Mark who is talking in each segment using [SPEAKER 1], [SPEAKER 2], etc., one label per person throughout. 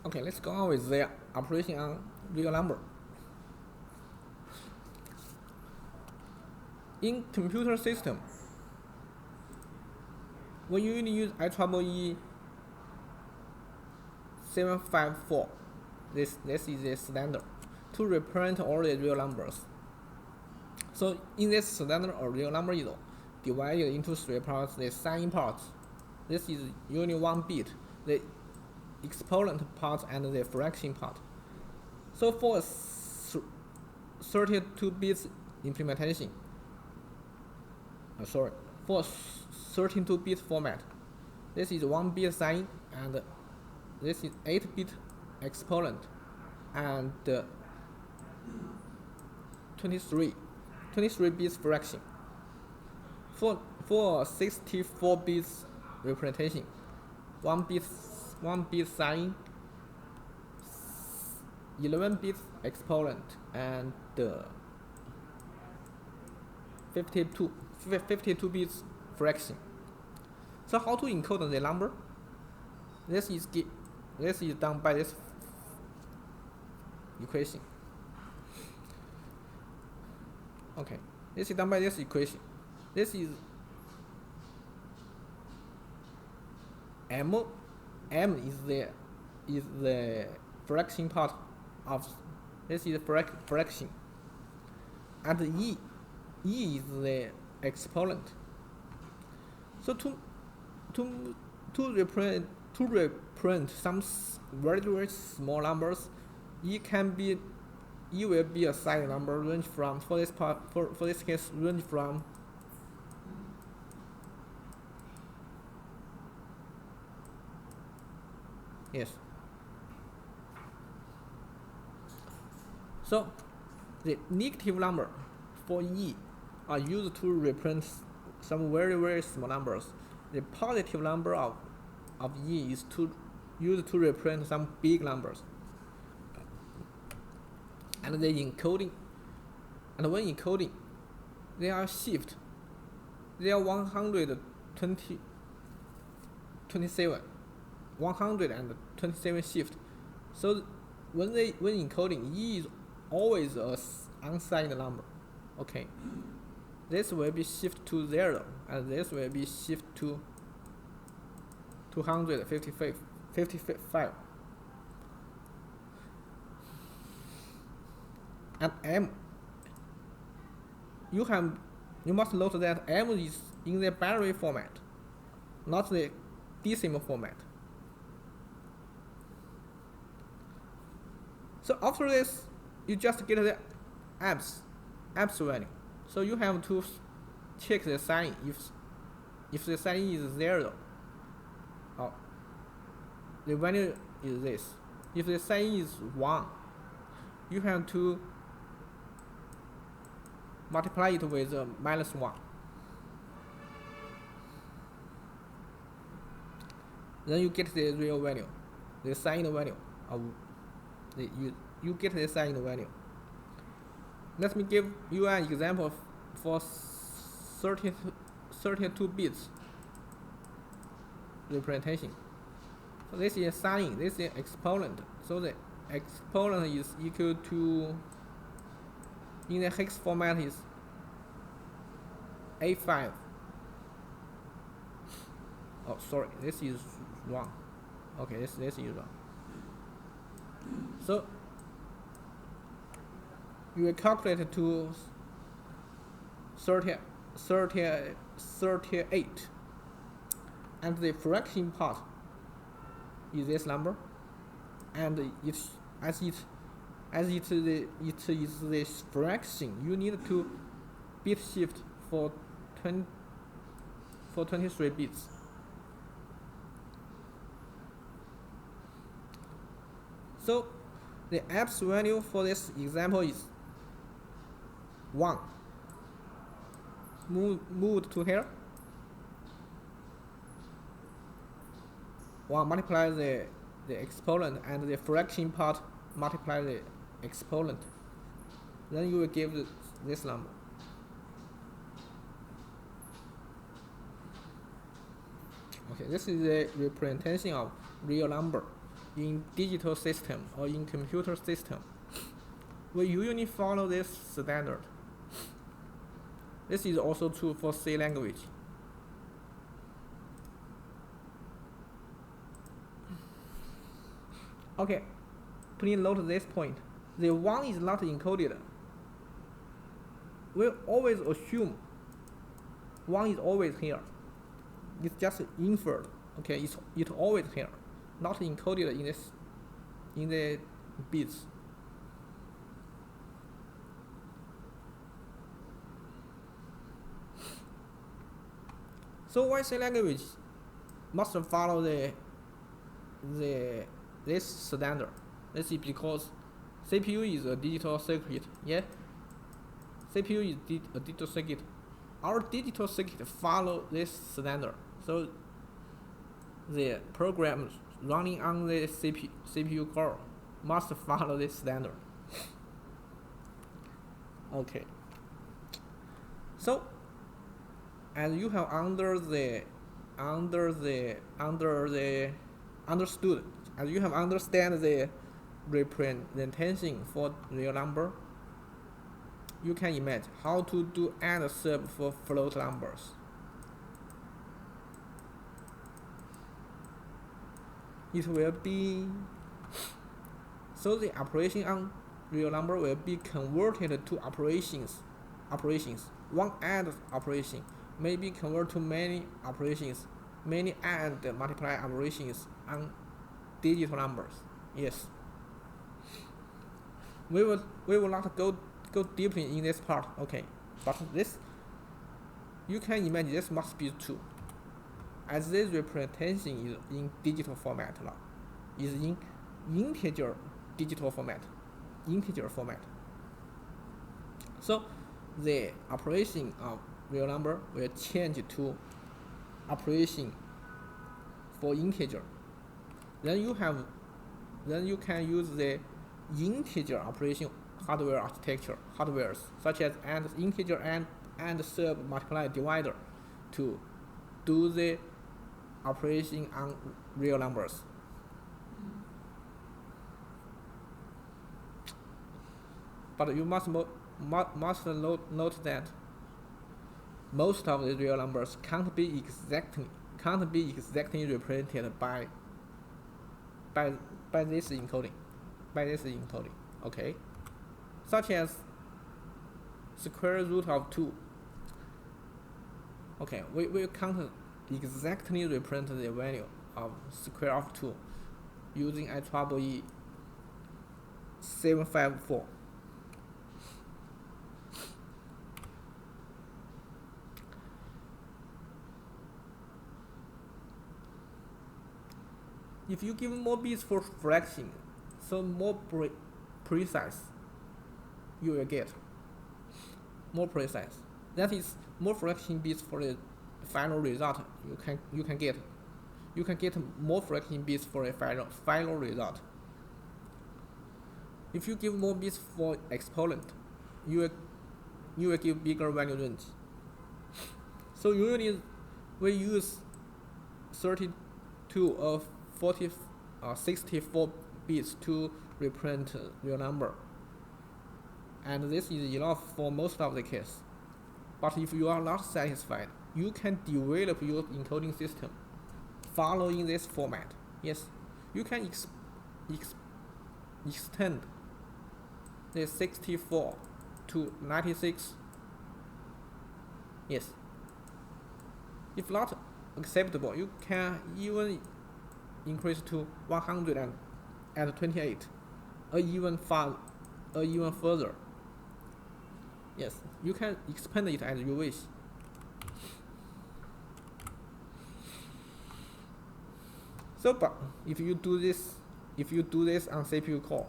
[SPEAKER 1] Okay, let's go on with the operation on real number. In computer system, when you use IEEE 754, this is the standard to represent all the real numbers. So in this standard, a real number is divided into three parts. The sign part, this is only one bit, the exponent part and the fraction part. So for 32 bits implementation, for 32-bit format, this is 1-bit sign and this is 8-bit exponent and 23 bits fraction. For 64 bits representation, 1 bit sign, 11 bits exponent and 52 bits fraction. So how to encode the number? This is done by this equation. Okay, this is done by this equation. This is m is the fraction part of this is fraction, and e is the exponent. So to represent some very small numbers, e will be a side number range from for this case range from yes. So the negative number for e are used to represent some very small numbers. The positive number of e is used to represent some big numbers. And the encoding, and when encoding, they are shift. They are 127 shift. So when encoding, e is always a unsigned number. Okay, this will be shift to 0, and this will be shift to 255. And m, you must note that m is in the binary format, not the decimal format. So after this, you just get the abs value. So you have to check the sign. If the sign is 0, the value is this. If the sign is 1, you have to multiply it with -1. Then you get the real value, the signed value of you get the signed value. Let me give you an example for 32 bits representation. So this is sign, this is exponent. So the exponent is equal to, in the hex format, is A5. Oh, sorry, this is wrong. Okay, this is wrong. So you will calculate to 38, and the fraction part is this number, and as it is this fraction, you need to bit shift for 23 bits. So the abs value for this example is 1. Moved to here. 1 multiply the exponent, and the fraction part multiply the exponent. Then you will give this number. Okay, this is the representation of real number. in digital system or in computer system, we usually follow this standard. This is also true for C language. Okay, please note this point. The 1 is not encoded. We always assume 1 is always here. It's just inferred. Okay, it's always here, not encoded in the bits. So why C language must follow this standard? This is because CPU is a digital circuit. Yeah, CPU is a digital circuit. Our digital circuit follow this standard. So the programs running on the CPU core must follow this standard. Okay. So as you have understood, as you have understand the representation for real number, you can imagine how to do and sub for float numbers. It will be so the operation on real number will be converted to operations. One AND operation may be converted to many operations, many AND multiply operations on digital numbers. Yes. We will not go deeply in this part, okay? But this, you can imagine this must be true, as this representation is in digital format now, is in integer digital format, So the operation of real number will change to operation for integer. Then you can use the integer operation hardware architecture, hardwares such as AND integer and sub multiply divider to do the operation on real numbers. But you must note that most of the real numbers can't be exactly represented by this encoding. Okay, such as square root of 2. Okay, we can't exactly represent the value of square of 2 using IEEE 754. If you give more bits for fraction, so more precise, you will get more precise. That is, more fraction bits for the final result. You can get more fraction bits for a final result. If you give more bits for exponent, you will give bigger value range. So usually we use 32 or 64 bits to represent real number, and this is enough for most of the case. But if you are not satisfied, you can develop your encoding system following this format. Yes, you can extend the 64 to 96. Yes. If not acceptable, you can even increase to 128, or even further. Yes, you can expand it as you wish. So, but if you do this on CPU core,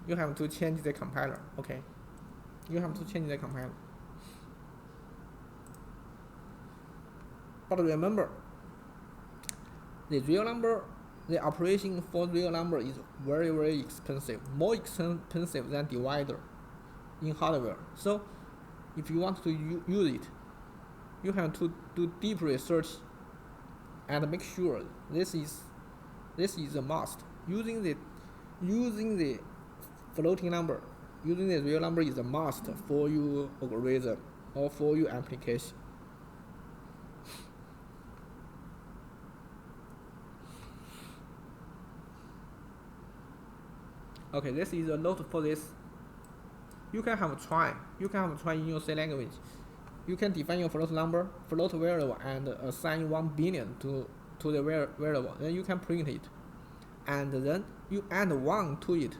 [SPEAKER 1] you have to change the compiler. Okay, you have to change the compiler. But remember, the operation for real number is very, very expensive, more expensive than divider in hardware. So if you want to use it, you have to do deep research and make sure this is This is a must. Using the floating number, using the real number is a must for your algorithm or for your application. Okay, this is a note for this. You can have a try. You can have a try in your C language. You can define your float variable, and assign 1 billion to the variable. Then you can print it, and then you add 1 to it,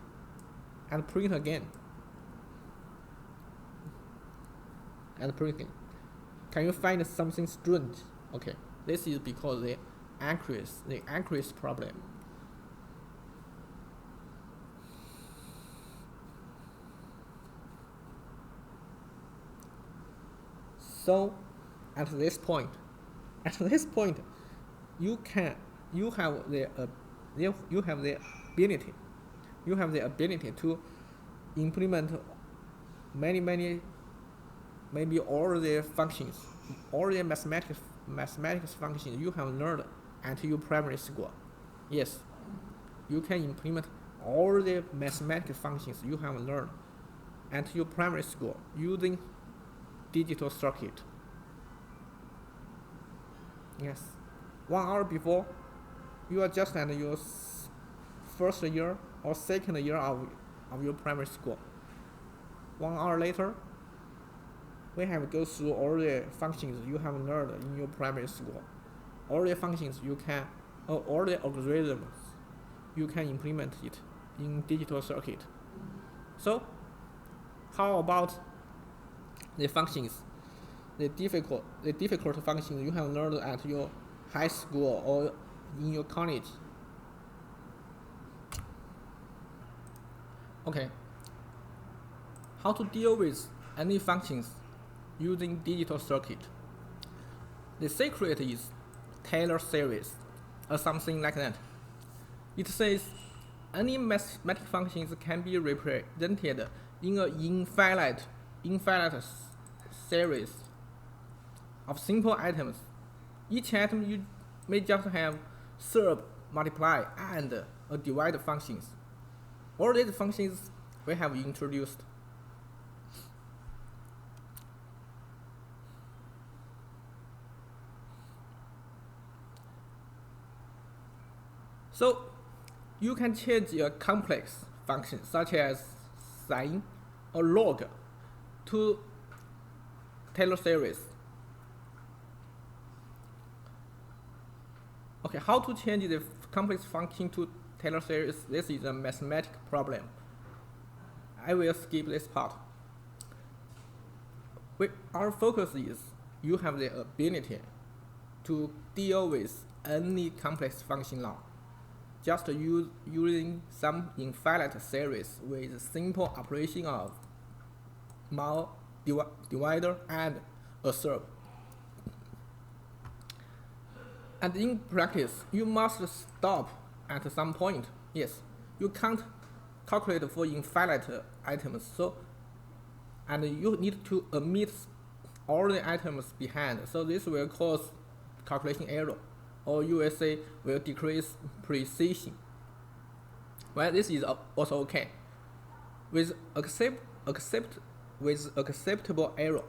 [SPEAKER 1] and print again, and print it. Can you find something strange? Okay, this is because the accuracy problem. So, at this point, you have the ability to implement many, maybe all the functions, all the mathematics functions you have learned at your primary school. Yes, you can implement all the mathematical functions you have learned at your primary school using digital circuit. Yes, 1 hour before, you are just at your first year or second year of your primary school. 1 hour later, we have go through all the functions you have learned in your primary school. All the functions you can, all the algorithms, you can implement it in digital circuit. So, how about the functions, the difficult functions you have learned at your high school or in your college? Okay, how to deal with any functions using digital circuit? The secret is Taylor series or something like that. It says any mathematical functions can be represented in an infinite series of simple items. Each item you may just have sub, multiply, and a divide functions. All these functions we have introduced. So you can change a complex function such as sine or log to Taylor series. Okay, how to change the complex function to Taylor series? This is a mathematical problem. I will skip this part. Our focus is you have the ability to deal with any complex function now. Just using some infinite series with simple operation of divider and a sub. And in practice, you must stop at some point. Yes, you can't calculate for infinite items, and you need to omit all the items behind. So this will cause calculation error, or you will say will decrease precision. Well, this is also okay. With acceptable error,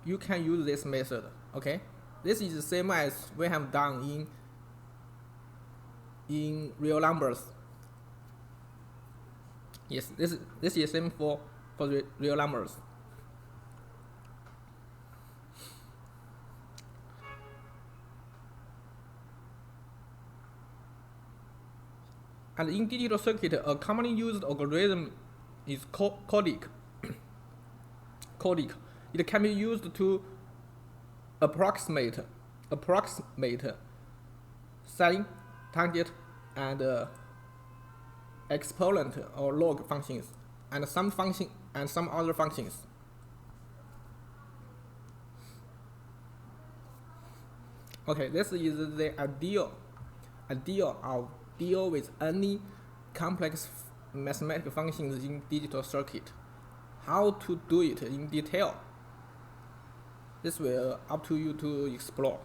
[SPEAKER 1] you can use this method. Okay, this is the same as we have done in real numbers. Yes, this is the same for the real numbers. And in digital circuit, a commonly used algorithm is codic. It can be used to approximate sine, tangent, and exponent or log functions, and some other functions. Okay, this is the ideal of deal with any complex mathematical functions in digital circuit. How to do it in detail, this will up to you to explore.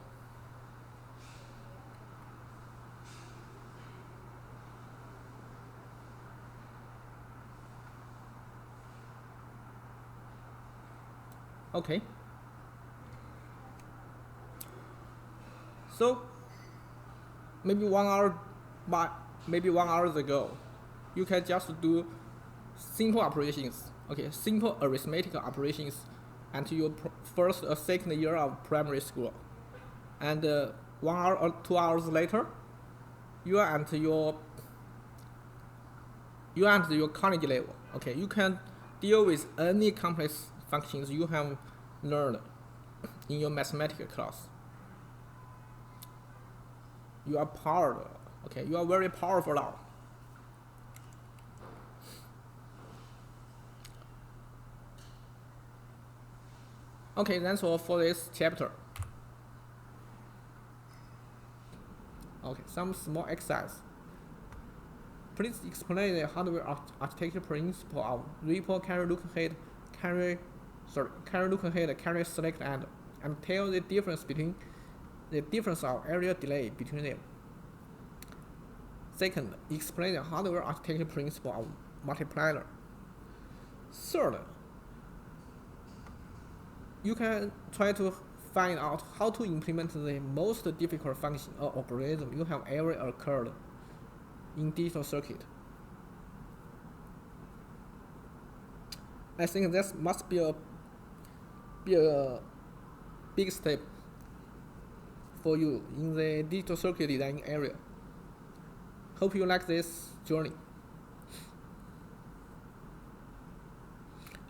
[SPEAKER 1] Okay. So maybe 1 hour, maybe 1 hour ago, you can just do simple operations. Okay, simple arithmetic operations until your first or second year of primary school, and 1 hour or 2 hours later, you are at your college level. Okay, you can deal with any complex functions you have learned in your mathematics class. You are powered. Okay, you are very powerful now. Okay, that's all for this chapter. Okay, some small exercise. Please explain the hardware architecture principle of ripple, carry, look ahead, carry look ahead, carry select and tell the difference of area delay between them. Second, explain the hardware architecture principle of multiplier. Third, you can try to find out how to implement the most difficult function or algorithm you have ever occurred in digital circuit. I think that must be a big step for you in the digital circuit design area. Hope you like this journey.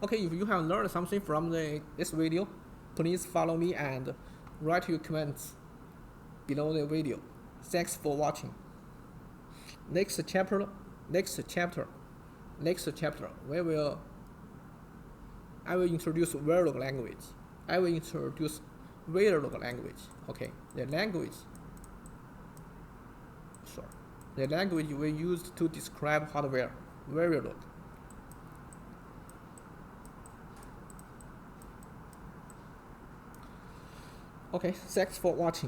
[SPEAKER 1] Okay, if you have learned something from this video, please follow me and write your comments below the video. Thanks for watching. Next chapter, I will introduce Verilog language. Okay, the language we used to describe hardware, Verilog. Okay, thanks for watching.